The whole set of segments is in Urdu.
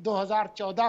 2014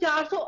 400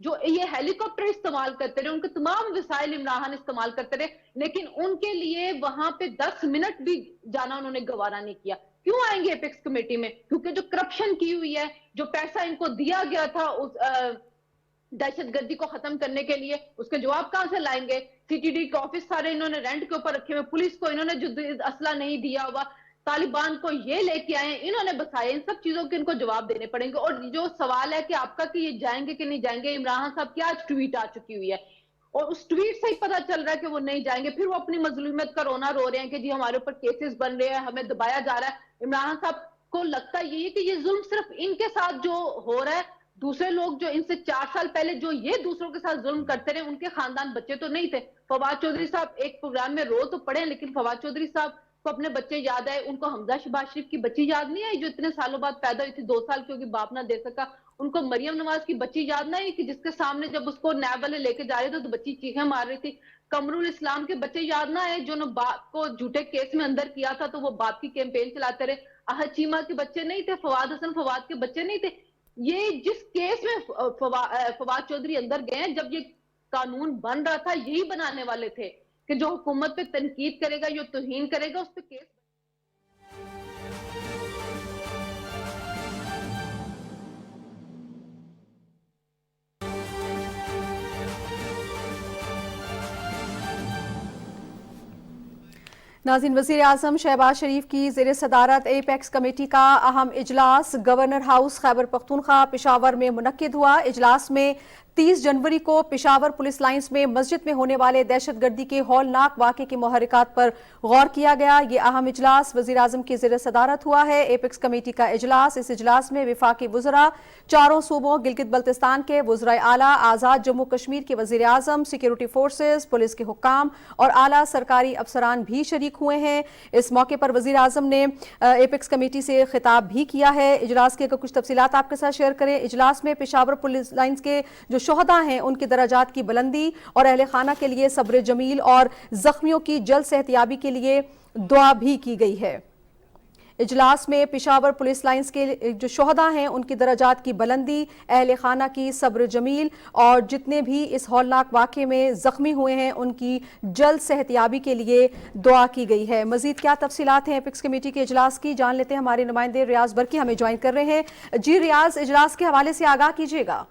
جو یہ ہیلی کاپٹر استعمال کرتے رہے, ان کے تمام وسائل عمران خان استعمال کرتے رہے, لیکن ان کے لیے وہاں پہ 10 منٹ بھی جانا انہوں نے گوارا نہیں کیا. کیوں آئیں گے ایپیکس کمیٹی میں؟ کیونکہ جو کرپشن کی ہوئی ہے, جو پیسہ ان کو دیا گیا تھا اس دہشت گردی کو ختم کرنے کے لیے, اس کے جواب کہاں سے لائیں گے؟ سی ٹی ڈی کے آفس سارے انہوں نے رینٹ کے اوپر رکھے ہوئے, پولیس کو انہوں نے جو اسلحہ نہیں دیا ہوا, طالبان کو یہ لے کے آئے, انہوں نے بسائے, ان سب چیزوں کے ان کو جواب دینے پڑیں گے. اور جو سوال ہے کہ آپ کا کہ یہ جائیں گے کہ نہیں جائیں گے, عمران خان صاحب کی آج ٹویٹ آ چکی ہوئی ہے اور اس ٹویٹ سے ہی پتا چل رہا ہے کہ وہ نہیں جائیں گے. پھر وہ اپنی مظلومیت کا رونا رو رہے ہیں کہ جی ہمارے اوپر کیسز بن رہے ہیں, ہمیں دبایا جا رہا ہے. عمران خان صاحب کو لگتا یہ ہے کہ یہ ظلم صرف ان کے ساتھ جو ہو رہا ہے, دوسرے لوگ جو ان سے 4 سال پہلے جو یہ دوسروں کے ساتھ ظلم کرتے رہے, ان کے خاندان بچے تو نہیں تھے. فواد چودھری صاحب ایک پروگرام میں رو تو پڑے, لیکن فواد چودھری صاحب کو اپنے بچے یاد آئے, ان کو حمزہ شہباز شریف کی بچی یاد نہیں آئی جو اتنے سالوں بعد پیدا ہوئی تھی, 2 سال کی ہوگی, باپ نہ دے سکا. ان کو مریم نواز کی بچی یاد نہ آئی کہ جس کے سامنے جب اس کو نیب والے لے کے جا رہے تھے تو بچی چیخیں مار رہی تھی. قمرال اسلام کے بچے یاد نہ آئے جو نے باپ کو جھوٹے کیس میں اندر کیا تھا تو وہ باپ کی کیمپین چلاتے رہے. احد چیمہ کے بچے نہیں تھے, فواد حسن فواد کے بچے نہیں تھے. یہ جس کیس میں فواد چودھری اندر گئے ہیں, جب یہ قانون بن رہا تھا یہی بنانے والے تھے کہ جو حکومت پہ تنقید کرے گا, جو توہین کرے گا, اس پہ کیس. ناظرین, وزیر اعظم شہباز شریف کی زیر صدارت ایپیکس کمیٹی کا اہم اجلاس گورنر ہاؤس خیبر پختونخوا پشاور میں منعقد ہوا. اجلاس میں 30 جنوری کو پشاور پولیس لائنز میں مسجد میں ہونے والے دہشت گردی کے ہولناک واقعے کے محرکات پر غور کیا گیا. یہ اہم اجلاس وزیر اعظم کی زیر صدارت ہوا ہے. ایپیکس کمیٹی کا اجلاس, اس اجلاس میں وفاقی وزراء, 4 صوبوں گلگت بلتستان کے وزرائے اعلیٰ, آزاد جموں کشمیر کے وزیر اعظم, سیکیورٹی فورسز, پولیس کے حکام اور اعلیٰ سرکاری افسران بھی شریک ہوئے ہیں. اس موقع پر وزیر اعظم نے ایپیکس کمیٹی سے خطاب بھی کیا ہے. اجلاس کے کچھ تفصیلات آپ کے ساتھ شیئر کریں. اجلاس میں پشاور پولیس لائنز کے جو شہداء ہیں ان کے درجات کی بلندی اور اہل خانہ کے لیے صبر جمیل اور زخمیوں کی جلد صحتیابی کے لیے دعا بھی کی گئی ہے. اجلاس میں پشاور پولیس لائنز کے جو شہداء ہیں ان کی درجات کی بلندی, اہل خانہ کی صبر جمیل اور جتنے بھی اس ہولناک واقعے میں زخمی ہوئے ہیں ان کی جلد صحتیابی کے لیے دعا کی گئی ہے. مزید کیا تفصیلات ہیں ایپیکس کمیٹی کے اجلاس کی, جان لیتے ہیں. ہمارے نمائندے ریاض برقی ہمیں جوائن کر رہے ہیں. جی ریاض, اجلاس کے حوالے سے آگاہ کیجیے گا.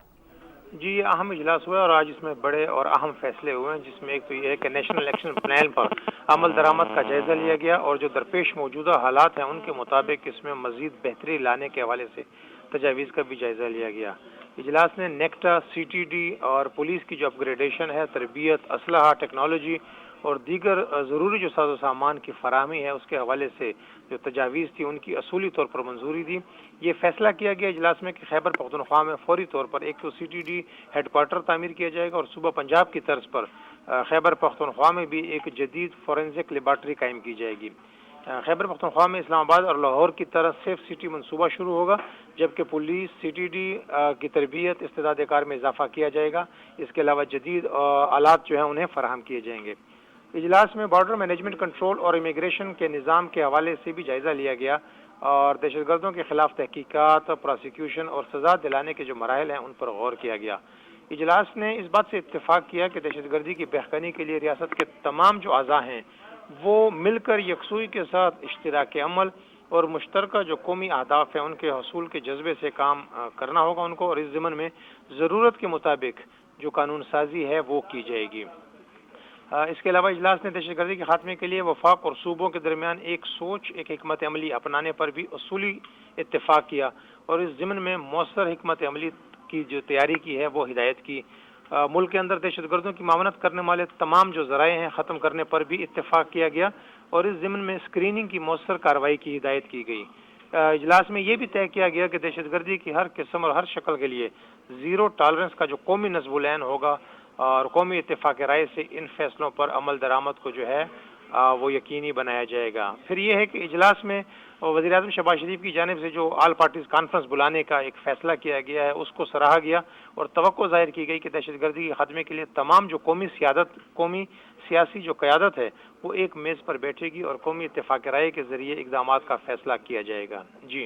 جی, یہ اہم اجلاس ہوا ہے اور آج اس میں بڑے اور اہم فیصلے ہوئے ہیں, جس میں ایک تو یہ ہے کہ نیشنل الیکشن پلان پر عمل درآمد کا جائزہ لیا گیا اور جو درپیش موجودہ حالات ہیں ان کے مطابق اس میں مزید بہتری لانے کے حوالے سے تجاویز کا بھی جائزہ لیا گیا. اجلاس نے نیکٹا, سی ٹی ڈی اور پولیس کی جو اپ گریڈیشن ہے, تربیت, اسلحہ, ٹیکنالوجی اور دیگر ضروری جو ساز و سامان کی فراہمی ہے اس کے حوالے سے جو تجاویز تھی ان کی اصولی طور پر منظوری دی. یہ فیصلہ کیا گیا اجلاس میں کہ خیبر پختونخوا میں فوری طور پر ایک تو C T D headquarter تعمیر کیا جائے گا اور صوبہ پنجاب کی طرز پر خیبر پختونخوا میں بھی ایک جدید فورینزک لیبارٹری قائم کی جائے گی. خیبر پختونخوا میں اسلام آباد اور لاہور کی طرح سیف سٹی منصوبہ شروع ہوگا, جبکہ پولیس, سی ٹی ڈی کی تربیت, استعداد کار میں اضافہ کیا جائے گا. اس کے علاوہ جدید آلات جو ہیں انہیں فراہم کیے جائیں گے. اجلاس میں بارڈر مینجمنٹ کنٹرول اور امیگریشن کے نظام کے حوالے سے بھی جائزہ لیا گیا اور دہشت گردوں کے خلاف تحقیقات, پروسیکیوشن اور سزا دلانے کے جو مراحل ہیں ان پر غور کیا گیا. اجلاس نے اس بات سے اتفاق کیا کہ دہشت گردی کی بحقانی کے لیے ریاست کے تمام جو اعضاء ہیں وہ مل کر یکسوئی کے ساتھ اشتراک عمل اور مشترکہ جو قومی اہداف ہیں ان کے حصول کے جذبے سے کام کرنا ہوگا ان کو, اور اس ضمن میں ضرورت کے مطابق جو قانون سازی ہے وہ کی جائے گی. اس کے علاوہ اجلاس نے دہشت گردی کے خاتمے کے لیے وفاق اور صوبوں کے درمیان ایک سوچ, ایک حکمت عملی اپنانے پر بھی اصولی اتفاق کیا اور اس ضمن میں مؤثر حکمت عملی کی جو تیاری کی ہے وہ ہدایت کی. ملک کے اندر دہشت گردوں کی معاونت کرنے والے تمام جو ذرائع ہیں ختم کرنے پر بھی اتفاق کیا گیا اور اس ضمن میں اسکریننگ کی مؤثر کارروائی کی ہدایت کی گئی. اجلاس میں یہ بھی طے کیا گیا کہ دہشت گردی کی ہر قسم اور ہر شکل کے لیے زیرو ٹالرنس کا جو قومی نصب العین ہوگا اور قومی اتفاق رائے سے ان فیصلوں پر عمل درآمد کو جو ہے وہ یقینی بنایا جائے گا. پھر یہ ہے کہ اجلاس میں وزیر اعظم شہباز شریف کی جانب سے جو آل پارٹیز کانفرنس بلانے کا ایک فیصلہ کیا گیا ہے اس کو سراہا گیا اور توقع ظاہر کی گئی کہ دہشت گردی کے خاتمے کے لیے تمام جو قومی سیاسی جو قیادت ہے وہ ایک میز پر بیٹھے گی اور قومی اتفاق رائے کے ذریعے اقدامات کا فیصلہ کیا جائے گا. جی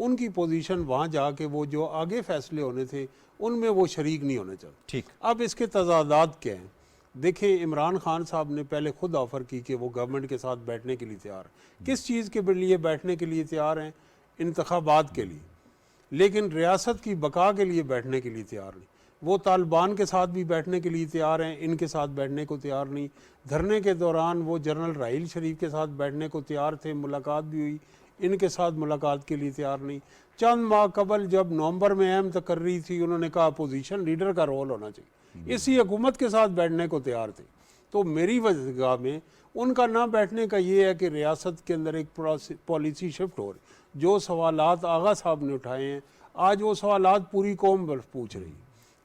ان کی پوزیشن وہاں جا کے وہ جو آگے فیصلے ہونے تھے ان میں وہ شریک نہیں ہونے چاہتے. ٹھیک. اب اس کے تضادات کیا ہیں؟ دیکھیں عمران خان صاحب نے پہلے خود آفر کی کہ وہ گورنمنٹ کے ساتھ بیٹھنے کے لیے تیار ہیں. کس چیز کے لیے بیٹھنے کے لیے تیار ہیں؟ انتخابات کے لیے. لیکن ریاست کی بقا کے لیے بیٹھنے کے لیے تیار نہیں. وہ طالبان کے ساتھ بھی بیٹھنے کے لیے تیار ہیں, ان کے ساتھ بیٹھنے کو تیار نہیں. دھرنے کے دوران وہ جنرل راحیل شریف کے ساتھ بیٹھنے کو تیار تھے, ملاقات بھی ہوئی, ان کے ساتھ ملاقات کے لیے تیار نہیں. چند ماہ قبل جب نومبر میں اہم تقرری تھی انہوں نے کہا اپوزیشن لیڈر کا رول ہونا چاہیے, اسی حکومت کے ساتھ بیٹھنے کو تیار تھے. تو میری وجہ میں ان کا نہ بیٹھنے کا یہ ہے کہ ریاست کے اندر ایک پالیسی شفٹ ہو رہی. جو سوالات آغا صاحب نے اٹھائے ہیں آج وہ سوالات پوری قوم پوچھ رہی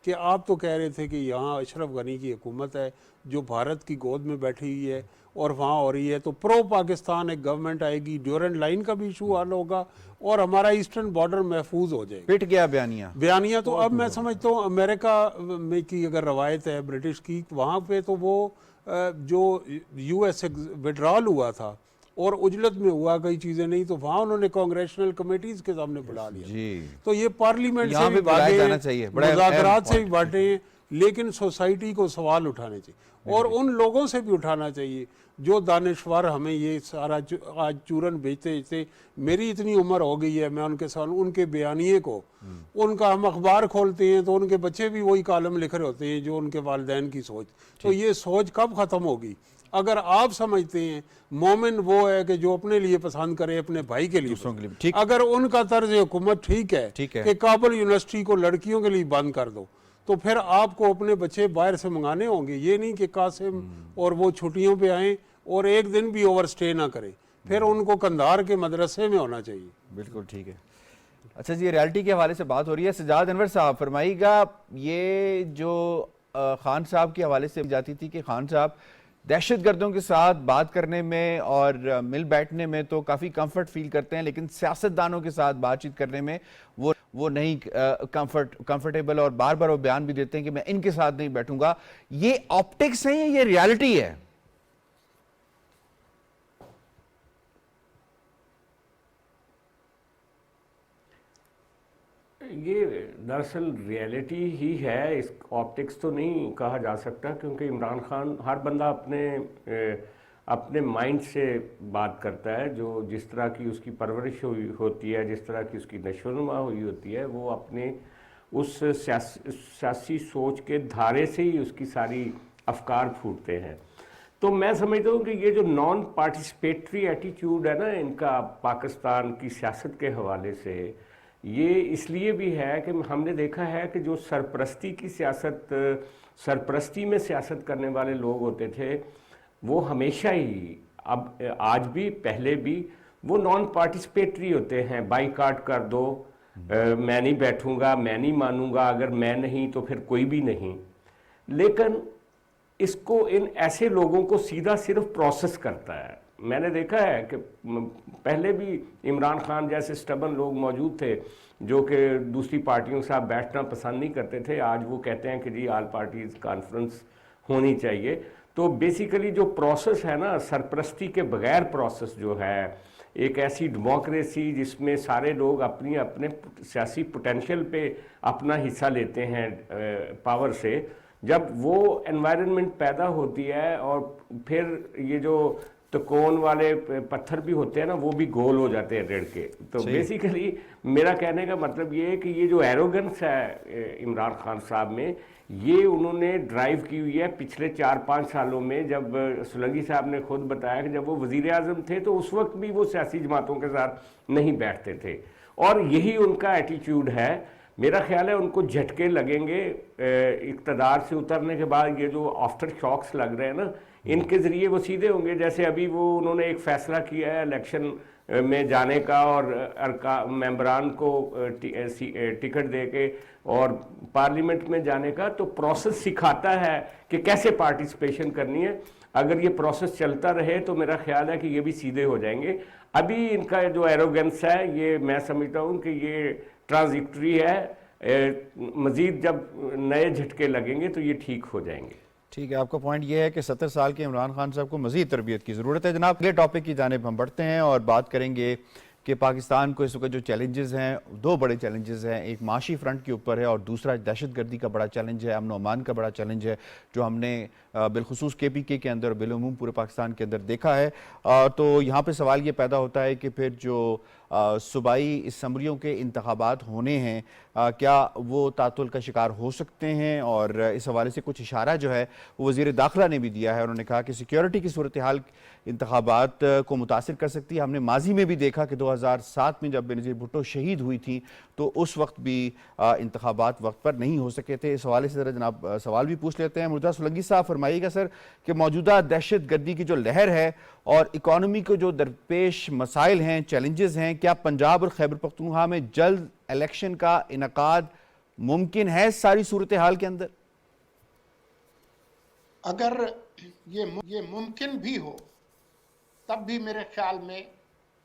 کہ آپ تو کہہ رہے تھے کہ یہاں اشرف غنی کی حکومت ہے جو بھارت کی گود میں بیٹھی ہوئی ہے اور وہاں ہو رہی ہے, تو پرو پاکستان ایک گورنمنٹ آئے گی, ڈیورنٹ لائن کا بھی ایشو حل ہوگا اور ہمارا ایسٹرن بارڈر محفوظ ہو جائے گا. پٹ گیا بیانیہ. تو اب میں سمجھتا ہوں امریکہ میں کی اگر روایت ہے برٹش کی, وہاں پہ تو وہ جو یو ایس وڈرال ہوا تھا اور اجلت میں ہوا کئی چیزیں نہیں, تو وہاں انہوں نے کانگریشنل کمیٹیز کے سامنے بلا لیا. تو یہ پارلیمنٹ سے بھی باتیں, مذاکرات سے بھی باتیں, لیکن سوسائٹی کو سوال اٹھانے چاہیے اور ان لوگوں سے بھی اٹھانا چاہیے جو دانشور ہمیں یہ سارا آج چورن بیچتے تھے. میری اتنی عمر ہو گئی ہے, میں ان کے ساتھ ان کے بیانیے کو, ان کا ہم اخبار کھولتے ہیں تو ان کے بچے بھی وہی کالم لکھ رہے ہوتے ہیں جو ان کے والدین کی سوچ. تو یہ سوچ کب ختم ہوگی؟ اگر آپ سمجھتے ہیں مومن وہ ہے کہ جو اپنے لیے پسند کرے اپنے بھائی کے لیے, اگر ان کا طرز حکومت ٹھیک ہے کہ کابل یونیورسٹی کو لڑکیوں کے لیے بند کر دو, تو پھر آپ کو اپنے بچے باہر سے منگانے ہوں گے. یہ نہیں کہ قاسم اور وہ چھٹیوں پہ آئیں اور ایک دن بھی اوور سٹے نہ کریں, پھر ان کو قندھار کے مدرسے میں ہونا چاہیے. بالکل ٹھیک ہے. اچھا جی, ریالٹی کے حوالے سے بات ہو رہی ہے. سجاد انور صاحب فرمائیے گا, یہ جو خان صاحب کے حوالے سے جاتی تھی کہ خان صاحب دہشت گردوں کے ساتھ بات کرنے میں اور مل بیٹھنے میں تو کافی کمفرٹ فیل کرتے ہیں, لیکن سیاستدانوں کے ساتھ بات چیت کرنے میں وہ نہیں کمفرٹیبل, اور بار بار وہ بیان بھی دیتے ہیں کہ میں ان کے ساتھ نہیں بیٹھوں گا. یہ آپٹکس ہیں یا یہ ریالٹی ہے؟ یہ دراصل ریالٹی ہی ہے, اس آپٹکس تو نہیں کہا جا سکتا, کیونکہ عمران خان ہر بندہ اپنے مائنڈ سے بات کرتا ہے. جو جس طرح کی اس کی پرورش ہوتی ہے, جس طرح کی اس کی نشو و نما ہوئی ہوتی ہے, وہ اپنے اس سیاسی سوچ کے دھارے سے ہی اس کی ساری افکار پھوٹتے ہیں. تو میں سمجھتا ہوں کہ یہ جو نان پارٹیسپیٹری ایٹیٹیوڈ ہے نا ان کا پاکستان کی سیاست کے حوالے سے, یہ اس لیے بھی ہے کہ ہم نے دیکھا ہے کہ جو سرپرستی میں سیاست کرنے والے لوگ ہوتے تھے وہ ہمیشہ ہی, اب آج بھی پہلے بھی, وہ نان پارٹیسپیٹری ہوتے ہیں. بائیکاٹ کر دو, میں نہیں بیٹھوں گا, میں نہیں مانوں گا, اگر میں نہیں تو پھر کوئی بھی نہیں. لیکن اس کو ان ایسے لوگوں کو سیدھا صرف پروسیس کرتا ہے. میں نے دیکھا ہے کہ پہلے بھی عمران خان جیسے سٹبن لوگ موجود تھے جو کہ دوسری پارٹیوں کے ساتھ بیٹھنا پسند نہیں کرتے تھے. آج وہ کہتے ہیں کہ جی آل پارٹیز کانفرنس ہونی چاہیے. تو بیسیکلی جو پروسیس ہے نا, سرپرستی کے بغیر پروسیس جو ہے, ایک ایسی ڈیموکریسی جس میں سارے لوگ اپنے سیاسی پوٹینشیل پہ اپنا حصہ لیتے ہیں پاور سے, جب وہ انوائرنمنٹ پیدا ہوتی ہے اور پھر یہ جو تکون والے پتھر بھی ہوتے ہیں نا وہ بھی گول ہو جاتے ہیں ریڑھ کے. تو بیسیکلی میرا کہنے کا مطلب یہ ہے کہ یہ جو ایروگنس ہے عمران خان صاحب میں, یہ انہوں نے ڈرائیو کی ہوئی ہے پچھلے 4-5 سالوں میں. جب سولنگی صاحب نے خود بتایا کہ جب وہ وزیر اعظم تھے تو اس وقت بھی وہ سیاسی جماعتوں کے ساتھ نہیں بیٹھتے تھے, اور یہی ان کا ایٹیٹیوڈ ہے. میرا خیال ہے ان کو جھٹکے لگیں گے اقتدار سے اترنے کے بعد. یہ جو آفٹر شاکس لگ رہے ہیں نا, ان کے ذریعے وہ سیدھے ہوں گے. جیسے ابھی انہوں نے ایک فیصلہ کیا ہے الیکشن میں جانے کا اور ممبران کو ٹکٹ دے کے اور پارلیمنٹ میں جانے کا. تو پروسیس سکھاتا ہے کہ کیسے پارٹیسپیشن کرنی ہے. اگر یہ پروسیس چلتا رہے تو میرا خیال ہے کہ یہ بھی سیدھے ہو جائیں گے. ابھی ان کا جو ایروگنس ہے یہ میں سمجھتا ہوں کہ یہ ٹرانزیکٹری ہے. مزید جب نئے جھٹکے لگیں گے تو یہ ٹھیک ہو جائیں گے. ٹھیک ہے, آپ کا پوائنٹ یہ ہے کہ 70 سال کے عمران خان صاحب کو مزید تربیت کی ضرورت ہے. جناب اگلے ٹاپک کی جانب ہم بڑھتے ہیں اور بات کریں گے کہ پاکستان کو اس وقت جو چیلنجز ہیں، دو بڑے چیلنجز ہیں، ایک معاشی فرنٹ کے اوپر ہے اور دوسرا دہشت گردی کا بڑا چیلنج ہے، امن و امان کا بڑا چیلنج ہے، جو ہم نے بالخصوص KPK کے اندر اور بالعموم پورے پاکستان کے اندر دیکھا ہے۔ تو یہاں پہ سوال یہ پیدا ہوتا ہے کہ پھر جو صوبائی اسمبلیوں کے انتخابات ہونے ہیں، کیا وہ تعطل کا شکار ہو سکتے ہیں؟ اور اس حوالے سے کچھ اشارہ جو ہے وہ وزیر داخلہ نے بھی دیا ہے، انہوں نے کہا کہ سیکیورٹی کی صورتحال انتخابات کو متاثر کر سکتی ہے۔ ہم نے ماضی میں بھی دیکھا کہ 2007 میں جب بینظیر بھٹو شہید ہوئی تھیں تو اس وقت بھی انتخابات وقت پر نہیں ہو سکے تھے۔ اس حوالے سے ذرا جناب سوال بھی پوچھ لیتے ہیں۔ مرتضیٰ سولنگی صاحب فرمائیے گا سر کہ موجودہ دہشت گردی کی جو لہر ہے اور اکانومی کو جو درپیش مسائل ہیں، چیلنجز ہیں، کیا پنجاب اور خیبر پختونخوا میں جلد الیکشن کا انعقاد ممکن ہے ساری صورتحال کے اندر؟ اگر یہ ممکن بھی ہو تب بھی میرے خیال میں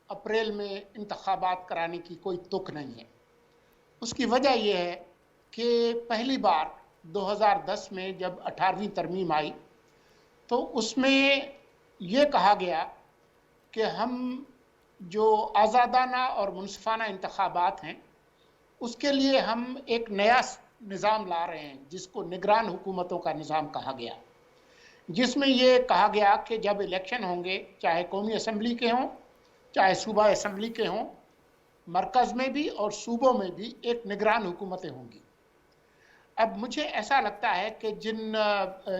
اپریل میں انتخابات کرانے کی کوئی تک نہیں ہے۔ اس کی وجہ یہ ہے کہ پہلی بار 2010 میں جب 18ویں ترمیم آئی تو اس میں یہ کہا گیا کہ ہم جو آزادانہ اور منصفانہ انتخابات ہیں اس کے لیے ہم ایک نیا نظام لا رہے ہیں جس کو نگران حکومتوں کا نظام کہا گیا، جس میں یہ کہا گیا کہ جب الیکشن ہوں گے، چاہے قومی اسمبلی کے ہوں چاہے صوبہ اسمبلی کے ہوں، مرکز میں بھی اور صوبوں میں بھی ایک نگران حکومتیں ہوں گی۔ اب مجھے ایسا لگتا ہے کہ جن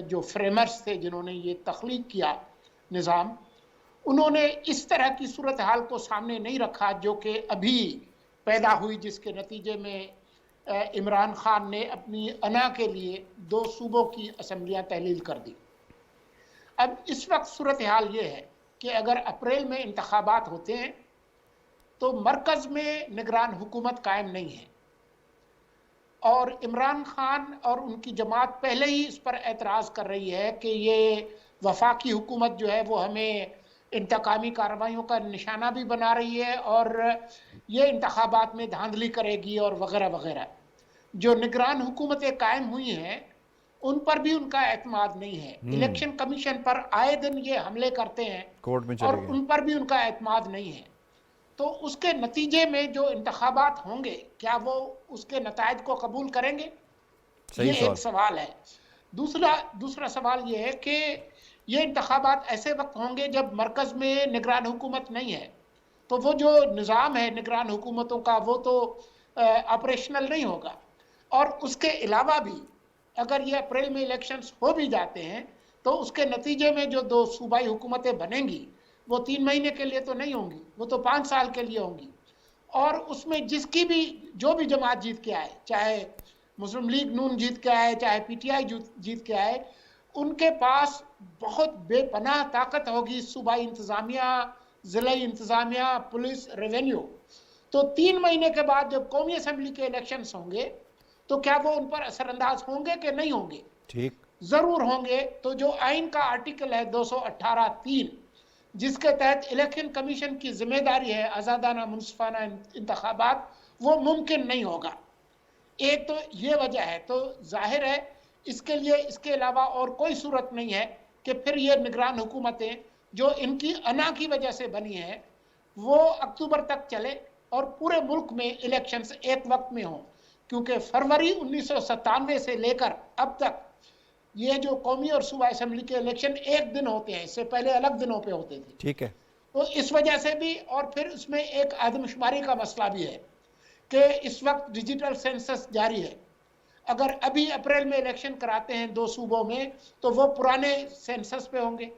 جو فریمرز تھے جنہوں نے یہ تخلیق کیا نظام، انہوں نے اس طرح کی صورتحال کو سامنے نہیں رکھا جو کہ ابھی پیدا ہوئی، جس کے نتیجے میں عمران خان نے اپنی انا کے لیے 2 صوبوں کی اسمبلیاں تحلیل کر دی۔ اب اس وقت صورتحال یہ ہے کہ اگر اپریل میں انتخابات ہوتے ہیں تو مرکز میں نگران حکومت قائم نہیں ہے، اور عمران خان اور ان کی جماعت پہلے ہی اس پر اعتراض کر رہی ہے کہ یہ وفاقی حکومت جو ہے وہ ہمیں انتقامی کارروائیوں کا نشانہ بھی بنا رہی ہے اور یہ انتخابات میں دھاندلی کرے گی اور وغیرہ وغیرہ۔ جو نگران حکومتیں قائم ہوئی ہیں ان پر بھی ان کا اعتماد نہیں ہے۔ الیکشن کمیشن پر آئے دن یہ حملے کرتے ہیں کورٹ میں اور چلے گئے، ان پر بھی ان کا اعتماد نہیں ہے۔ تو اس کے نتیجے میں جو انتخابات ہوں گے کیا وہ اس کے نتائج کو قبول کریں گے؟ یہ ایک سوال ہے۔ دوسرا سوال یہ ہے کہ یہ انتخابات ایسے وقت ہوں گے جب مرکز میں نگران حکومت نہیں ہے، تو وہ جو نظام ہے نگران حکومتوں کا وہ تو آپریشنل نہیں ہوگا۔ اور اس کے علاوہ بھی اگر یہ اپریل میں الیکشنز ہو بھی جاتے ہیں تو اس کے نتیجے میں جو 2 صوبائی حکومتیں بنیں گی وہ 3 مہینے کے لیے تو نہیں ہوں گی، وہ تو 5 سال کے لیے ہوں گی۔ اور اس میں جس کی بھی جو بھی جماعت جیت کے آئے، چاہے مسلم لیگ نون جیت کے آئے چاہے PTI جیت کے آئے، ان کے پاس بہت بے پناہ طاقت ہوگی، صوبائی انتظامیہ، ضلعی انتظامیہ، پولیس، ریونیو۔ تو 3 مہینے کے بعد جب قومی اسمبلی کے الیکشنز ہوں گے تو کیا وہ ان پر اثر انداز ہوں گے کہ نہیں ہوں گے؟ ٹھیک، ضرور ہوں گے۔ تو جو آئین کا آرٹیکل ہے 218(3) جس کے تحت الیکشن کمیشن کی ذمہ داری ہے آزادانہ منصفانہ انتخابات، وہ ممکن نہیں ہوگا۔ ایک تو یہ وجہ ہے، تو ظاہر ہے اس کے لیے اس کے علاوہ اور کوئی صورت نہیں ہے کہ پھر یہ نگران حکومتیں جو ان کی انا کی وجہ سے بنی ہیں وہ اکتوبر تک چلے اور پورے ملک میں الیکشنز ایک وقت میں ہوں، کیونکہ فروری 1997 سے لے کر اب تک یہ جو قومی اور صوبہ اسمبلی کے الیکشن ایک دن ہوتے ہیں، اس سے پہلے الگ دنوں پہ ہوتے تھے۔ ٹھیک ہے، تو اس وجہ سے بھی، اور پھر اس میں ایک آدم شماری کا مسئلہ بھی ہے کہ اس وقت ڈیجیٹل سینسس جاری ہے۔ اگر ابھی اپریل میں الیکشن کراتے ہیں 2 صوبوں میں تو وہ پرانے سینسس پہ ہوں گے،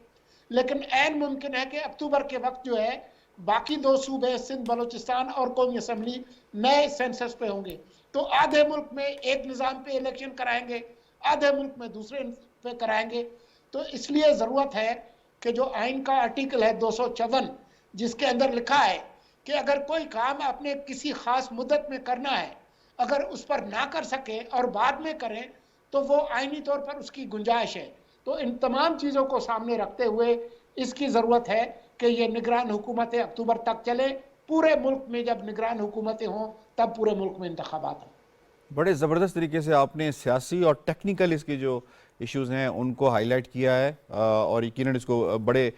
لیکن عین ممکن ہے کہ اکتوبر کے وقت جو ہے باقی 2 صوبے سندھ بلوچستان اور قومی اسمبلی نئے سینسس پہ ہوں گے۔ تو آدھے ملک میں ایک نظام پہ الیکشن کرائیں گے، آدھے ملک میں دوسرے پہ کرائیں گے۔ تو اس لیے ضرورت ہے کہ جو آئین کا آرٹیکل ہے 254 جس کے اندر لکھا ہے کہ اگر کوئی کام آپ نے کسی خاص مدت میں کرنا ہے، اگر اس پر نہ کر سکیں اور بعد میں کریں تو وہ آئینی طور پر اس کی گنجائش ہے۔ تو ان تمام چیزوں کو سامنے رکھتے ہوئے اس کی ضرورت ہے کہ یہ نگران حکومتیں اکتوبر تک چلیں۔ پورے ملک میں جب نگران حکومتیں ہوں تب پورے ملک میں انتخابات ہوں۔ بڑے زبردست طریقے سے آپ نے سیاسی اور ٹیکنیکل اس کی جو ایشوز ہیں ان کو ہائی لائٹ کیا ہے اور یقیناً اس کو بڑے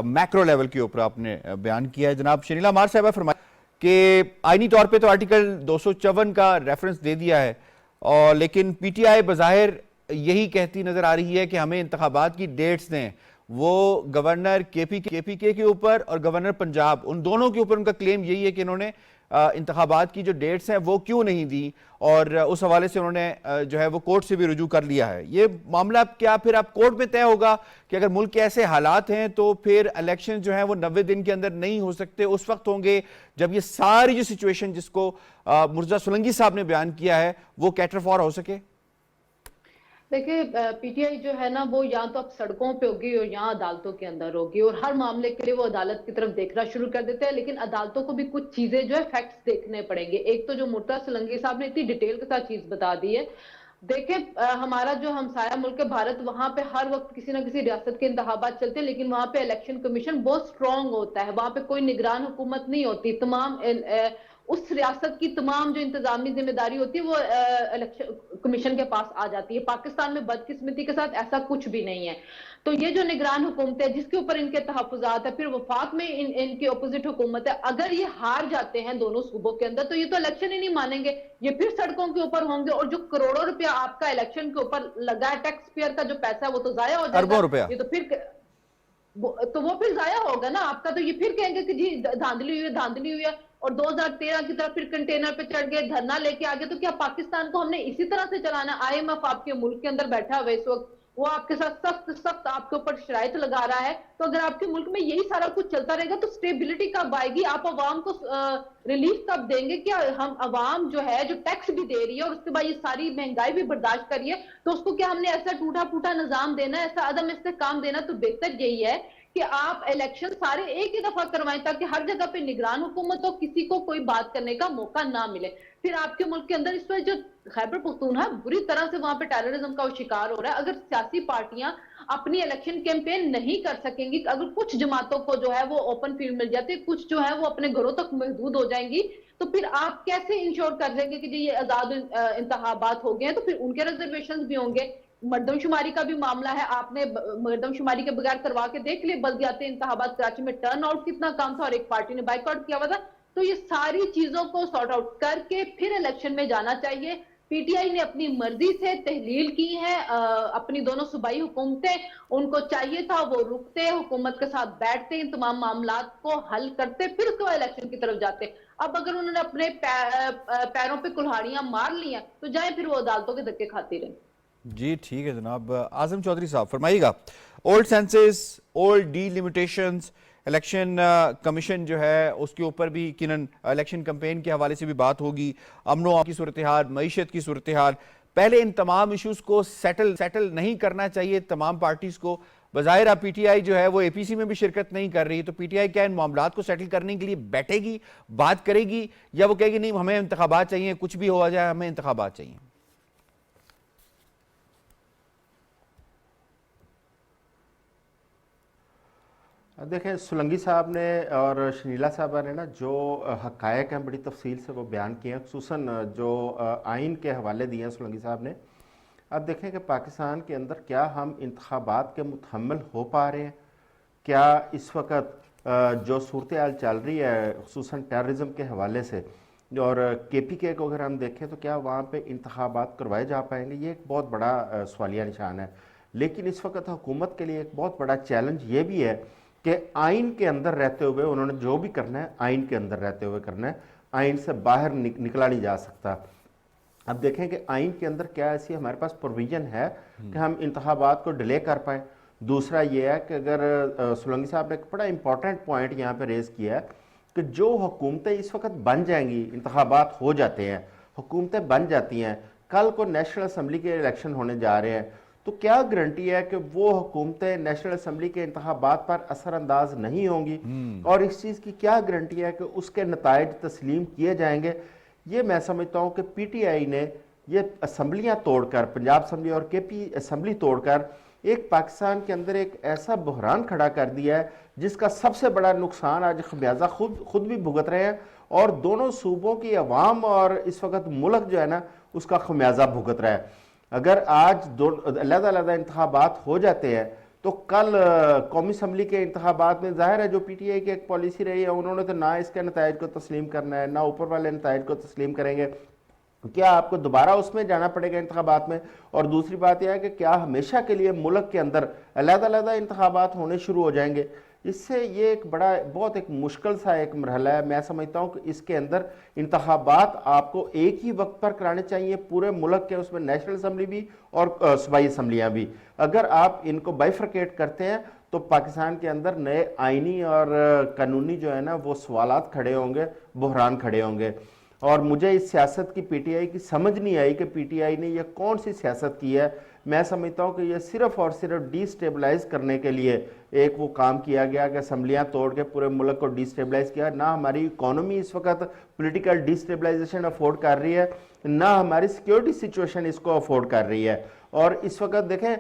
میکرو لیول کے اوپر آپ نے بیان کیا ہے۔ جناب شنیلا مار صاحبہ فرمائیں کہ آئینی طور پہ تو آرٹیکل 254 کا ریفرنس دے دیا ہے، اور لیکن پی ٹی آئی بظاہر یہی کہتی نظر آ رہی ہے کہ ہمیں انتخابات کی ڈیٹس دیں. وہ گورنر کے پی کے کے اوپر اور گورنر پنجاب، ان دونوں کے اوپر ان کا کلیم یہی ہے کہ انہوں نے انتخابات کی جو ڈیٹس ہیں وہ کیوں نہیں دی، اور اس حوالے سے انہوں نے جو ہے وہ کورٹ سے بھی رجوع کر لیا ہے. یہ معاملہ کیا پھر اب کورٹ میں طے ہوگا کہ اگر ملک کے ایسے حالات ہیں تو پھر الیکشن جو ہیں وہ 90 دن کے اندر نہیں ہو سکتے، اس وقت ہوں گے جب یہ ساری جو سچویشن جس کو مرزا سولنگی صاحب نے بیان کیا ہے وہ کیٹر فار ہو سکے؟ دیکھیں پی ٹی آئی جو ہے نا وہ یا تو اب سڑکوں پہ ہوگی اور یہاں عدالتوں کے اندر ہوگی، اور ہر معاملے کے لیے وہ عدالت کی طرف دیکھنا شروع کر دیتے ہیں. لیکن عدالتوں کو بھی کچھ چیزیں جو ہے فیکٹس دیکھنے پڑیں گے. ایک تو جو مرتضی سولنگی صاحب نے اتنی ڈیٹیل کے ساتھ چیز بتا دی ہے، دیکھیں ہمارا جو ہمسایہ ملک ہے بھارت، وہاں پہ ہر وقت کسی نہ کسی ریاست کے انتخابات چلتے ہیں، لیکن وہاں پہ الیکشن کمیشن بہت سٹرونگ ہوتا ہے، وہاں پہ کوئی نگران حکومت نہیں ہوتی. تمام اس ریاست کی تمام جو انتظامی ذمہ داری ہوتی ہے وہ الیکشن کمیشن کے پاس آ جاتی ہے. پاکستان میں بدقسمتی کے ساتھ ایسا کچھ بھی نہیں ہے. تو یہ جو نگران حکومت ہے جس کے اوپر ان کے تحفظات ہے، پھر وفاق میں ان کی اپوزٹ حکومت ہے، اگر یہ ہار جاتے ہیں دونوں صوبوں کے اندر تو یہ تو الیکشن ہی نہیں مانیں گے، یہ پھر سڑکوں کے اوپر ہوں گے. اور جو کروڑوں روپیہ آپ کا الیکشن کے اوپر لگا ہے، ٹیکس پیئر کا جو پیسہ ہے وہ تو ضائع ہو جائے اربوں گا. روپیہ. یہ تو وہ پھر ضائع ہوگا نا آپ کا. تو یہ پھر کہیں گے کہ جی دھاندلی ہوئی ہے. اور 2013 کی طرف پھر کنٹینر پہ چڑھ گئے، دھرنا لے کے آگے. تو کیا پاکستان کو ہم نے اسی طرح سے چلانا؟ آئی ایم ایف آپ کے ملک کے اندر بیٹھا ہوا اس وقت، وہ آپ کے ساتھ سخت آپ کے اوپر شرائط لگا رہا ہے. تو اگر آپ کے ملک میں یہی سارا کچھ چلتا رہے گا تو سٹیبلٹی کب آئے گی؟ آپ عوام کو ریلیف کب دیں گے؟ کیا ہم عوام جو ہے جو ٹیکس بھی دے رہی ہے اور اس کے بعد یہ ساری مہنگائی بھی برداشت کر رہی ہے، تو اس کو کیا ہم نے ایسا ٹوٹا پھوٹا نظام دینا ہے، ایسا عدم استحکام دینا؟ تو بہتر یہی ہے کہ آپ الیکشن سارے ایک ہی دفعہ کروائیں تاکہ ہر جگہ پہ نگران حکومت ہو، کسی کو کوئی بات کرنے کا موقع نہ ملے. پھر آپ کے ملک کے اندر اس وقت جو خیبر پختونخوا بری طرح سے وہاں پہ ٹیررزم کا شکار ہو رہا ہے. اگر سیاسی پارٹیاں اپنی الیکشن کیمپین نہیں کر سکیں گی، اگر کچھ جماعتوں کو جو ہے وہ اوپن فیلڈ مل جاتی ہے، کچھ جو ہے وہ اپنے گھروں تک محدود ہو جائیں گی، تو پھر آپ کیسے انشور کر دیں گے کہ جی یہ آزاد انتخابات ہو گئے ہیں؟ تو پھر ان کے ریزرویشنز بھی ہوں گے. مردم شماری کا بھی معاملہ ہے، آپ نے مردم شماری کے بغیر کروا کے دیکھ لیں بلدیاتی انتخابات کراچی میں ٹرن آؤٹ کتنا کام تھا اور ایک پارٹی نے بائیک آؤٹ کیا ہوا تھا. تو یہ ساری چیزوں کو سارٹ آؤٹ کر کے پھر الیکشن میں جانا چاہیے. پی ٹی آئی نے اپنی مرضی سے تحلیل کی ہے اپنی دونوں صوبائی حکومتیں، ان کو چاہیے تھا وہ رکتے، حکومت کے ساتھ بیٹھتے، ان تمام معاملات کو حل کرتے، پھر اس کے بعد الیکشن کی طرف جاتے. اب اگر انہوں نے اپنے پیروں پہ کلہاڑیاں مار لی ہیں تو جائیں پھر وہ عدالتوں کے دھکے کھاتی رہیں. جی ٹھیک ہے جناب. اعظم چودھری صاحب فرمائیے گا، old censuses, old delimitations, election commission جو ہے اس کے اوپر بھی یقیناً الیکشن کمپین کے حوالے سے بھی بات ہوگی، امن و امان کی صورتحال، معیشت کی صورتحال. پہلے ان تمام ایشوز کو سیٹل نہیں کرنا چاہیے تمام پارٹیز کو. بظاہر پی ٹی آئی جو ہے وہ اے پی سی میں بھی شرکت نہیں کر رہی، تو پی ٹی آئی کیا ان معاملات کو سیٹل کرنے کے لیے بیٹھے گی، بات کرے گی، یا وہ کہے گی نہیں ہمیں انتخابات چاہیے، کچھ بھی ہوا جائے ہمیں انتخابات چاہیے؟ دیکھیں سولنگی صاحب نے اور شنیلا صاحبہ نے جو حقائق ہیں بڑی تفصیل سے وہ بیان کیے ہیں، خصوصاً جو آئین کے حوالے دیے ہیں سولنگی صاحب نے. اب دیکھیں کہ پاکستان کے اندر کیا ہم انتخابات کے متحمل ہو پا رہے ہیں؟ کیا اس وقت جو صورتحال چل رہی ہے خصوصاً ٹیررزم کے حوالے سے اور کے پی کے کو اگر ہم دیکھیں تو کیا وہاں پہ انتخابات کروائے جا پائیں گے؟ یہ ایک بہت بڑا سوالیہ نشان ہے. لیکن اس وقت حکومت کے لیے ایک بہت بڑا چیلنج یہ بھی ہے کہ آئین کے اندر رہتے ہوئے انہوں نے جو بھی کرنا ہے آئین کے اندر رہتے ہوئے کرنا ہے، آئین سے باہر نکلا نہیں جا سکتا. اب دیکھیں کہ آئین کے اندر کیا ایسی ہمارے پاس پروویژن ہے کہ ہم انتخابات کو ڈیلے کر پائیں. دوسرا یہ ہے کہ اگر سولنگی صاحب نے ایک بڑا امپورٹنٹ پوائنٹ یہاں پہ ریز کیا ہے کہ جو حکومتیں اس وقت بن جائیں گی، انتخابات ہو جاتے ہیں، حکومتیں بن جاتی ہیں، کل کو نیشنل اسمبلی کے الیکشن ہونے جا رہے ہیں، تو کیا گارنٹی ہے کہ وہ حکومتیں نیشنل اسمبلی کے انتخابات پر اثر انداز نہیں ہوں گی؟ اور اس چیز کی کیا گارنٹی ہے کہ اس کے نتائج تسلیم کیے جائیں گے؟ یہ میں سمجھتا ہوں کہ پی ٹی آئی نے یہ اسمبلیاں توڑ کر، پنجاب اسمبلی اور کے پی اسمبلی توڑ کر ایک پاکستان کے اندر ایک ایسا بحران کھڑا کر دیا ہے جس کا سب سے بڑا نقصان آج خمیازہ خود بھی بھگت رہے ہیں، اور دونوں صوبوں کی عوام اور اس وقت ملک جو ہے نا اس کا خمیازہ بھگت رہا ہے. اگر آج علیحدہ علیحدہ انتخابات ہو جاتے ہیں تو کل قومی اسمبلی کے انتخابات میں ظاہر ہے جو پی ٹی آئی کی ایک پالیسی رہی ہے، انہوں نے تو نہ اس کے نتائج کو تسلیم کرنا ہے، نہ اوپر والے نتائج کو تسلیم کریں گے. کیا آپ کو دوبارہ اس میں جانا پڑے گا انتخابات میں؟ اور دوسری بات یہ ہے کہ کیا ہمیشہ کے لیے ملک کے اندر علیحدہ علیحدہ انتخابات ہونے شروع ہو جائیں گے؟ اس سے یہ ایک بہت ایک مشکل سا ایک مرحلہ ہے. میں سمجھتا ہوں کہ اس کے اندر انتخابات آپ کو ایک ہی وقت پر کرانے چاہیے پورے ملک کے، اس میں نیشنل اسمبلی بھی اور صوبائی اسمبلیاں بھی. اگر آپ ان کو بائیفرکیٹ کرتے ہیں تو پاکستان کے اندر نئے آئینی اور قانونی جو ہے نا وہ سوالات کھڑے ہوں گے، بحران کھڑے ہوں گے. اور مجھے اس سیاست کی پی ٹی آئی کی سمجھ نہیں آئی کہ پی ٹی آئی نے یہ کون سی سیاست کی ہے. میں سمجھتا ہوں کہ یہ صرف اور صرف ڈی سٹیبلائز کرنے کے لیے ایک وہ کام کیا گیا کہ اسمبلیاں توڑ کے پورے ملک کو ڈی سٹیبلائز کیا. نہ ہماری اکانومی اس وقت پولیٹیکل ڈی سٹیبلائزیشن افورڈ کر رہی ہے، نہ ہماری سیکیورٹی سچویشن اس کو افورڈ کر رہی ہے. اور اس وقت دیکھیں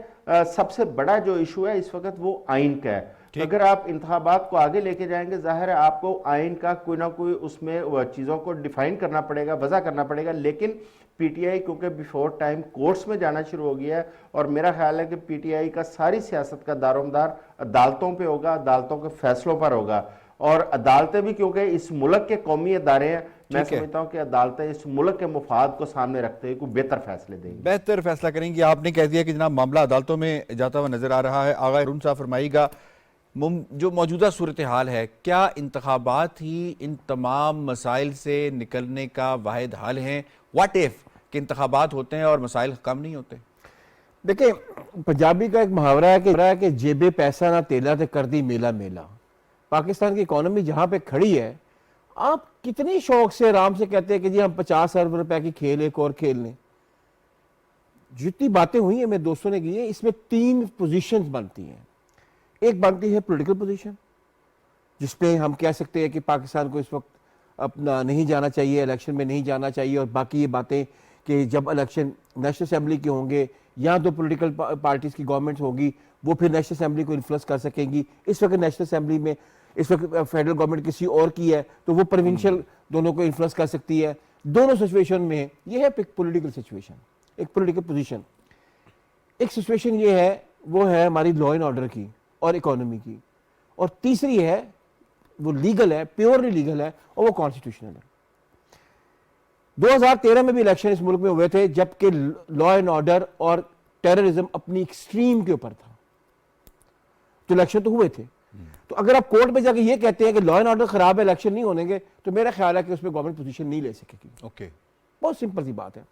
سب سے بڑا جو ایشو ہے اس وقت وہ آئین کا ہے. اگر آپ انتخابات کو آگے لے کے جائیں گے ظاہر ہے آپ کو آئین کا کوئی نہ کوئی اس میں چیزوں کو ڈیفائن کرنا پڑے گا، وضع کرنا پڑے گا. لیکن پی ٹی آئی کیونکہ بیفور ٹائم کورٹس میں جانا شروع ہو گیا ہے، اور میرا خیال ہے کہ پی ٹی آئی کا ساری سیاست کا دار و مدار عدالتوں پہ ہوگا، عدالتوں کے فیصلوں پر ہوگا. اور عدالتیں بھی کیونکہ اس ملک کے قومی ادارے ہیں، میں سمجھتا ہوں کہ عدالتیں اس ملک کے مفاد کو سامنے رکھتے ہوئے کوئی بہتر فیصلے دیں گی، بہتر فیصلہ کریں گی. آپ نے کہہ دیا کہ جناب معاملہ عدالتوں میں جاتا ہوا نظر آ رہا ہے. آغا ارون صاحب فرمائیے گا، جو موجودہ صورتحال ہے، کیا انتخابات ہی ان تمام مسائل سے نکلنے کا واحد حل ہیں؟ واٹ ایف کہ انتخابات ہوتے ہیں اور مسائل کم نہیں ہوتے؟ دیکھیں پنجابی کا ایک محاورہ ہے کہ جیبے پیسہ نہ تیلا تے کر دی میلا میلا. پاکستان کی اکانومی جہاں پہ کھڑی ہے، آپ کتنی شوق سے آرام سے کہتے ہیں کہ جی ہم 50 ارب روپے کی کھیل ایک اور کھیل لیں. جتنی باتیں ہوئی ہیں میرے دوستوں نے کی ہیں، اس میں 3 پوزیشنز بنتی ہیں. ایک بنتی ہے پولیٹیکل پوزیشن، جس پہ ہم کہہ سکتے ہیں کہ پاکستان کو اس وقت اپنا نہیں جانا چاہیے، الیکشن میں نہیں جانا چاہیے. اور باقی یہ باتیں کہ جب الیکشن نیشنل اسمبلی کے ہوں گے یا تو پولیٹیکل پارٹیز کی گورنمنٹ ہوگی وہ پھر نیشنل اسمبلی کو انفلوئنس کر سکیں گی. اس وقت نیشنل اسمبلی میں اس وقت فیڈرل گورنمنٹ کسی اور کی ہے تو وہ پروونشل دونوں کو انفلوئنس کر سکتی ہے. دونوں سچویشن میں یہ ہے ایک پولیٹیکل سچویشن، ایک پولیٹیکل پوزیشن. ایک سچویشن یہ ہے وہ ہے ہماری لا اینڈ آرڈر کی اور اکانومی کی. اور تیسری ہے وہ لیگل ہے، پیورلی لیگل ہے، اور وہ کانسٹیٹیوشنل ہے. 2013 میں بھی الیکشن اس ملک میں ہوئے تھے جبکہ لا اینڈ آرڈر اور ٹیررزم اپنی ایکسٹریم کے اوپر تھا، تو الیکشن تو ہوئے تھے. تو اگر آپ کورٹ میں جا کے یہ کہتے ہیں کہ لا اینڈ آرڈر خراب ہے الیکشن نہیں ہونے گے، تو میرا خیال ہے کہ اس پہ گورنمنٹ پوزیشن نہیں لے سکے گی. اوکے، بہت سمپل سی بات ہے.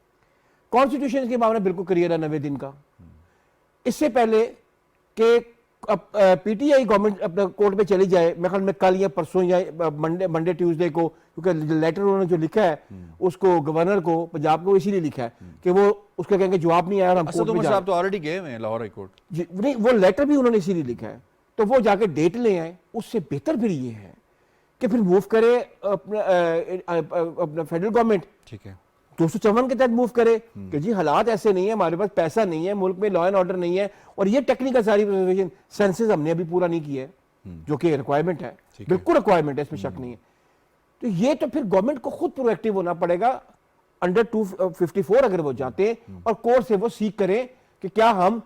کانسٹیٹیوشن کے معاملہ بالکل کلیئر ہے 90 دن کا. اس سے پہلے کہ پی ٹی آئی گورنمنٹ اپنا کورٹ میں چلی جائے، میرے خیال میں کل یا پرسوں یا منڈے ٹیوزڈے کو، کیونکہ لیٹر انہوں نے جو لکھا ہے اس کو گورنر کو پنجاب کو اسی لیے لکھا ہے کہ وہ اس کا کہیں گے جواب نہیں آیا اور ہم کورٹ میں صاحب تو آلریڈی گئے ہوئے ہیں لاہور ہائی کورٹ. نہیں، وہ لیٹر بھی انہوں نے اسی لیے لکھا ہے تو وہ جا کے ڈیٹ لے آئے. اس سے بہتر پھر یہ ہے کہ پھر موو کرے اپنا فیڈرل گورنمنٹ، ٹھیک ہے، 254 کے تحت موو کرے کہ جی حالات ایسے نہیں ہیں، ہمارے پاس پیسہ نہیں ہے، ملک میں لا اینڈ آرڈر نہیں ہے. اور یہ ٹیکنیکل ساری سینسز ہم نے ابھی پورا نہیں کیا ہے جو کہ ریکوائرمنٹ ہے، بالکل ریکوائرمنٹ ہے، اس میں شک نہیں ہے. تو یہ تو پھر گورنمنٹ کو خود پرو ایکٹیو ہونا پڑے گا. انڈر 254 اگر وہ جاتے ہیں اور کورٹ سے وہ سیکھ کریں کہ کیا ہم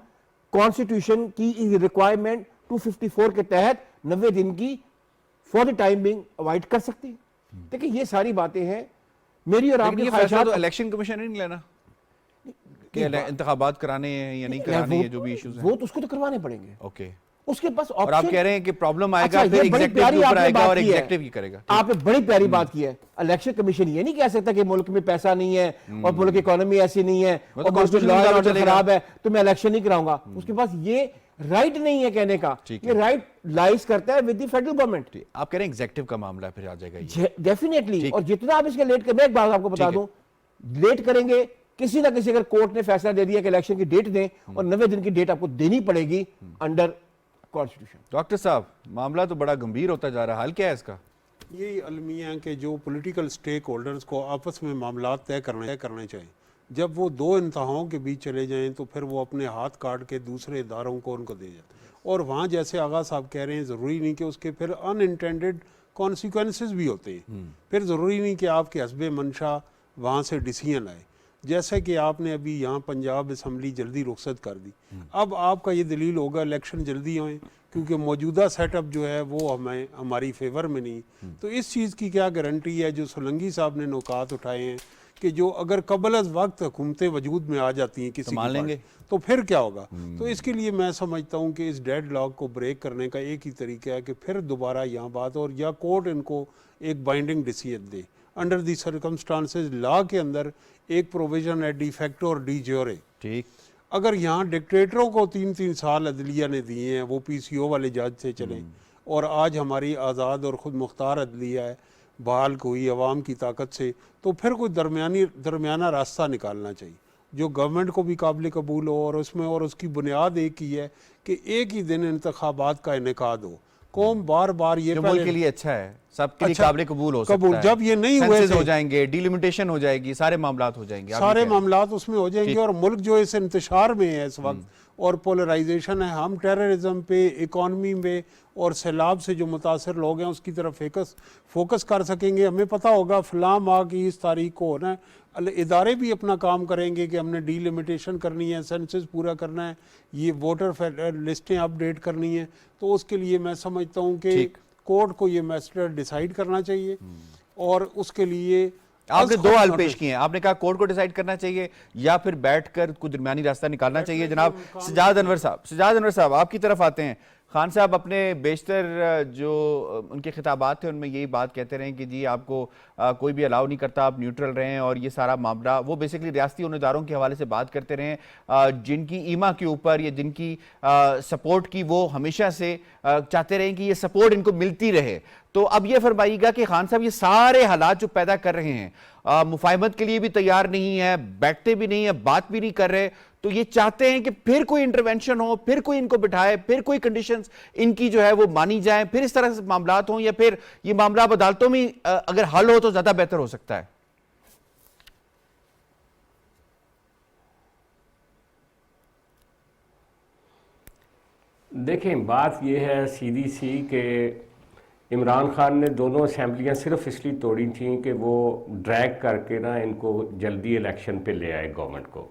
کانسٹیٹیوشن کی ریکوائرمنٹ 254 کے تحت 90 دن کی for the time being avoid کر سکتے ہیں. دیکھیں یہ ساری باتیں ہیں میری اور آپ کی خواہشات. تو الیکشن کمیشن نہیں لینا کہ انتخابات کرانے ہیں یا نہیں کرانے ہیں، جو بھی ایشوز ہیں وہ تو اس کو تو کروانے پڑیں گے. اوکے، اس کے پاس اور آپ کہہ رہے ہیں کہ پرابلم آئے گا پھر ایگزیکٹو کے اوپر آئے گا اور ایگزیکٹو ہی کرے گا. آپ نے بڑی پیاری بات کی ہے. الیکشن کمیشن یہ نہیں کہہ سکتا کہ ملک میں پیسہ نہیں ہے اور ملک کی اکانومی ایسی نہیں ہے اور ملک میں لا اینڈ آرڈر خراب ہے تو میں الیکشن نہیں کراؤں گا. اس کے پاس یہ رائٹ نہیں ہے کہنے کا. یہ رائٹ لائز کرتا ہے ود دی فیڈرل گورنمنٹ. آپ کہہ رہے ہیں ایگزیکٹو کا معاملہ پھر آ جائے گا ڈیفینیٹلی. اور جتنا آپ اس کے لیٹ میں ایک بات آپ کو بتا دوں، لیٹ کریں گے کسی نہ کسی اگر کورٹ نے فیصلہ دے دیا کہ الیکشن کی ڈیٹ دیں اور 90 دن کی ڈیٹ آپ کو دینی پڑے گی انڈر کانسٹیٹیوشن. ڈاکٹر صاحب معاملہ تو بڑا گمبھیر ہوتا جا رہا ہے، حل کیا ہے اس کا؟ یہی المیہ ہے کہ جو پولیٹیکل سٹیک ہولڈرز کو آپس میں معاملات طے کرنے چاہیے. جب وہ دو انتہاؤں کے بیچ چلے جائیں تو پھر وہ اپنے ہاتھ کاٹ کے دوسرے اداروں کو ان کو دے جاتے ہیں. اور وہاں جیسے آغا صاحب کہہ رہے ہیں ضروری نہیں کہ اس کے پھر ان انٹینڈڈ کانسیکوینسز بھی ہوتے ہیں. پھر ضروری نہیں کہ آپ کے حسب منشا وہاں سے ڈیسیژن آئے. جیسے کہ آپ نے ابھی یہاں پنجاب اسمبلی جلدی رخصت کر دی، اب آپ کا یہ دلیل ہوگا الیکشن جلدی ہوئیں کیونکہ موجودہ سیٹ اپ جو ہے وہ ہماری فیور میں نہیں. تو اس چیز کی کیا گارنٹی ہے جو سولنگی صاحب نے نکات اٹھائے ہیں کہ جو اگر قبل از وقت حکومتیں وجود میں آ جاتی ہیں کسی کی تو پھر کیا ہوگا. تو اس کے لیے میں سمجھتا ہوں کہ اس ڈیڈ لاک کو بریک کرنے کا ایک ہی طریقہ ہے کہ پھر دوبارہ یہاں بات اور یا کورٹ ان کو ایک بائنڈنگ ڈیسیژن دے انڈر دی سرکمسٹانسز. لا کے اندر ایک پروویژن ہے ڈی فیکٹو اور ڈی جیورے. ٹھیک، اگر یہاں ڈکٹیٹروں کو 3 سال عدلیہ نے دیے ہیں، وہ پی سی او والے جج سے چلیں، اور آج ہماری آزاد اور خود مختار عدلیہ ہے بحال ہوئی عوام کی طاقت سے، تو پھر کوئی درمیانہ راستہ نکالنا چاہیے جو گورنمنٹ کو بھی قابل قبول ہو، اور اس کی بنیاد ایک ہی ہے کہ ایک ہی دن انتخابات کا انعقاد ہو. قوم بار بار یہ ملک کے لیے اچھا ہے، سب کے لیے قابل قبول ہو سکتا ہے. جب یہ نہیں ہوئے ہو جائیں گے، ڈیلیمیٹیشن ہو جائے گی، سارے معاملات ہو جائیں گے، سارے معاملات اس میں ہو جائیں گے. اور ملک جو اس انتشار میں ہے اس وقت اور پولرائزیشن ہے، ہم ٹیررزم پہ، اکانومی میں اور سیلاب سے جو متاثر لوگ ہیں اس کی طرف فوکس کر سکیں گے. ہمیں پتہ ہوگا فلاں ماہ کی اس تاریخ کو ہونا ہے. ادارے بھی اپنا کام کریں گے کہ ہم نے ڈی لمیٹیشن کرنی ہے، سینسس پورا کرنا ہے، یہ ووٹر لسٹیں اپ ڈیٹ کرنی ہیں. تو اس کے لیے میں سمجھتا ہوں کہ کورٹ کو یہ میٹر ڈیسائیڈ کرنا چاہیے. اور اس کے لیے آپ نے 2 حل پیش کیے ہیں. آپ نے کہا کورٹ کو ڈیسائیڈ کرنا چاہیے یا پھر بیٹھ کر کوئی درمیانی راستہ نکالنا چاہیے. جناب سجاد انور صاحب آپ کی طرف آتے ہیں. خان صاحب اپنے بیشتر جو ان کے خطابات تھے ان میں یہی بات کہتے رہے کہ جی آپ کو کوئی بھی الاؤ نہیں کرتا، آپ نیوٹرل رہیں، اور یہ سارا معاملہ وہ بیسیکلی ریاستی ان اداروں کے حوالے سے بات کرتے رہے جن کی ایما کے اوپر یا جن کی سپورٹ کی وہ ہمیشہ سے چاہتے رہے کہ یہ سپورٹ ان کو ملتی رہے. تو اب یہ فرمائیے گا کہ خان صاحب یہ سارے حالات جو پیدا کر رہے ہیں، مفاہمت کے لیے بھی تیار نہیں ہے، بیٹھتے بھی نہیں ہیں، بات بھی نہیں کر رہے، تو یہ چاہتے ہیں کہ پھر کوئی انٹرونشن ہو، پھر کوئی ان کو بٹھائے، پھر کوئی کنڈیشنز ان کی جو ہے وہ مانی جائیں، پھر اس طرح سے معاملات ہوں، یا پھر یہ معاملہ اب عدالتوں میں اگر حل ہو تو زیادہ بہتر ہو سکتا ہے. دیکھیں بات یہ ہے سیدھی سی کہ عمران خان نے دونوں اسمبلیاں صرف اس لیے توڑی تھیں کہ وہ ڈریگ کر کے نا ان کو جلدی الیکشن پہ لے آئے گورنمنٹ کو.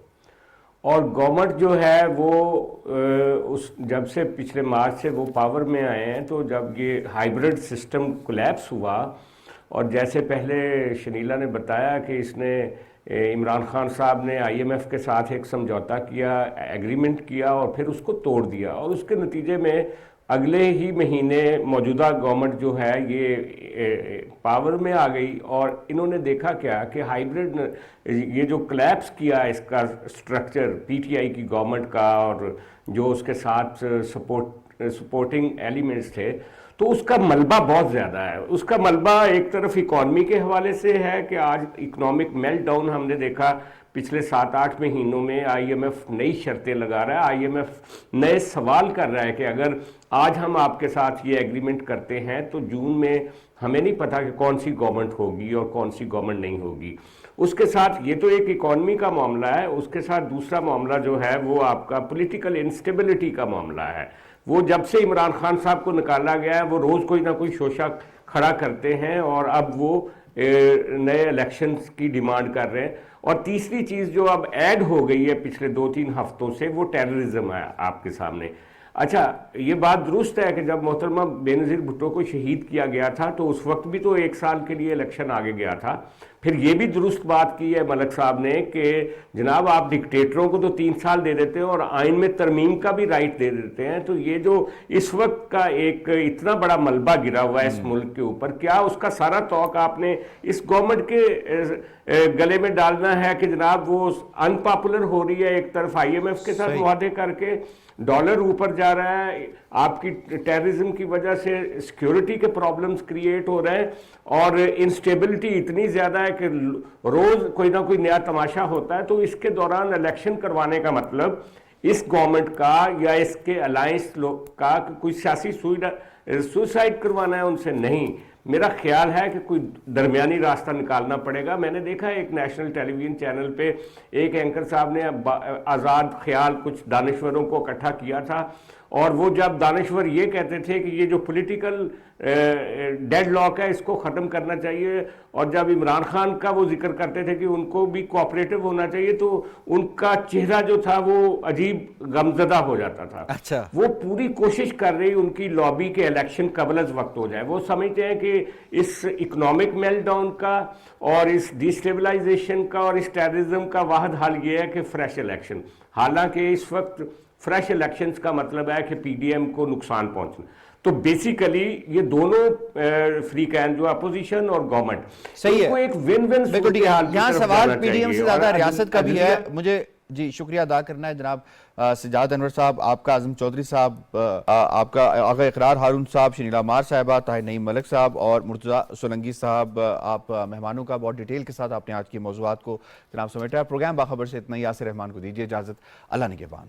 اور گورنمنٹ جو ہے وہ جب سے پچھلے مارچ سے وہ پاور میں آئے ہیں، تو جب یہ ہائیبرڈ سسٹم کولیپس ہوا، اور جیسے پہلے شنیلا نے بتایا کہ اس نے عمران خان صاحب نے آئی ایم ایف کے ساتھ ایک سمجھوتا کیا، ایگریمنٹ کیا، اور پھر اس کو توڑ دیا، اور اس کے نتیجے میں اگلے ہی مہینے موجودہ گورنمنٹ جو ہے یہ پاور میں آ گئی. اور انہوں نے دیکھا کیا کہ ہائیبرڈ یہ جو کلیپس کیا اس کا سٹرکچر پی ٹی آئی کی گورنمنٹ کا، اور جو اس کے ساتھ سپورٹنگ ایلیمنٹس تھے، تو اس کا ملبہ بہت زیادہ ہے. اس کا ملبہ ایک طرف اکانومی کے حوالے سے ہے کہ آج اکنامک میلٹ ڈاؤن ہم نے دیکھا پچھلے 7-8 مہینوں میں. آئی ایم ایف نئی شرطیں لگا رہا ہے، آئی ایم ایف نئے سوال کر رہا ہے کہ اگر آج ہم آپ کے ساتھ یہ ایگریمنٹ کرتے ہیں تو جون میں ہمیں نہیں پتا کہ کون سی گورنمنٹ ہوگی اور کون سی گورنمنٹ نہیں ہوگی. اس کے ساتھ یہ تو ایک اکانومی کا معاملہ ہے، اس کے ساتھ دوسرا معاملہ جو ہے وہ آپ کا پولیٹیکل انسٹیبلٹی کا معاملہ ہے. وہ جب سے عمران خان صاحب کو نکالا گیا ہے وہ روز کوئی نہ کوئی شوشہ کھڑا کرتے ہیں، اور اب وہ نئے الیکشنز کی ڈیمانڈ کر رہے ہیں. اور تیسری چیز جو اب ایڈ ہو گئی ہے پچھلے 2-3 ہفتوں سے، وہ ٹیررزم ہے آپ کے سامنے. اچھا یہ بات درست ہے کہ جب محترمہ بے نظیر بھٹو کو شہید کیا گیا تھا تو اس وقت بھی تو 1 سال کے لیے الیکشن آگے گیا تھا. پھر یہ بھی درست بات کی ہے ملک صاحب نے کہ جناب آپ ڈکٹیٹروں کو تو 3 سال دے دیتے ہیں اور آئین میں ترمیم کا بھی رائٹ دے دیتے ہیں. تو یہ جو اس وقت کا ایک اتنا بڑا ملبہ گرا ہوا ہے اس ملک کے اوپر، کیا اس کا سارا توق آپ نے اس گورنمنٹ کے گلے میں ڈالنا ہے کہ جناب وہ ان پاپولر ہو رہی ہے، ایک طرف آئی ایم ایف کے ساتھ معاہدے کر کے ڈالر اوپر جا رہا ہے، آپ کی ٹیررزم کی وجہ سے سیکیورٹی کے پرابلمز کریٹ ہو رہے ہیں، اور انسٹیبلٹی اتنی زیادہ ہے کہ روز کوئی نہ کوئی نیا تماشا ہوتا ہے. تو اس کے دوران الیکشن کروانے کا مطلب اس گورنمنٹ کا یا اس کے الائنس کا کوئی سیاسی سوسائڈ کروانا ہے ان سے نہیں، میرا خیال ہے کہ کوئی درمیانی راستہ نکالنا پڑے گا. میں نے دیکھا ایک نیشنل ٹیلی ویژن چینل پہ ایک اینکر صاحب نے آزاد خیال کچھ دانشوروں کو اکٹھا کیا تھا, اور وہ جب دانشور یہ کہتے تھے کہ یہ جو پولیٹیکل ڈیڈ لاک ہے اس کو ختم کرنا چاہیے, اور جب عمران خان کا وہ ذکر کرتے تھے کہ ان کو بھی کوآپریٹو ہونا چاہیے, تو ان کا چہرہ جو تھا وہ عجیب غمزدہ ہو جاتا تھا. اچھا, وہ پوری کوشش کر رہی ان کی لابی کے الیکشن قبل از وقت ہو جائے. وہ سمجھتے ہیں کہ اس اکنامک میلٹ ڈاؤن کا اور اس ڈیسٹیبلائزیشن کا اور اس ٹیررزم کا واحد حل یہ ہے کہ فریش الیکشن. حالانکہ اس وقت فریش الیکشنز کا مطلب ہے کہ پی ڈی ایم کو نقصان پہنچنا. تو بیسیکلی یہ دونوں فریقین جو اپوزیشن اور گورنمنٹ صحیح ہے, کو ایک ون ون صورتحال یہاں سوال پی ڈی ایم سے زیادہ ریاست کا بھی ہے. مجھے جی شکریہ ادا کرنا ہے جناب سجاد انور صاحب, آپ کا اعظم چودھری صاحب, آپ کا آغا اقرار ہارون صاحب, شنیلا مار صاحبہ, طاہر نعیم ملک صاحب اور مرتضی سولنگی صاحب. آپ مہمانوں کا بہت ڈیٹیل کے ساتھ آپ نے آج کی موضوعات کو جناب سمیٹا. پروگرام باخبر سے اتنا ہی. یاسر رحمان کو دیجیے اجازت. اللہ نگہبان.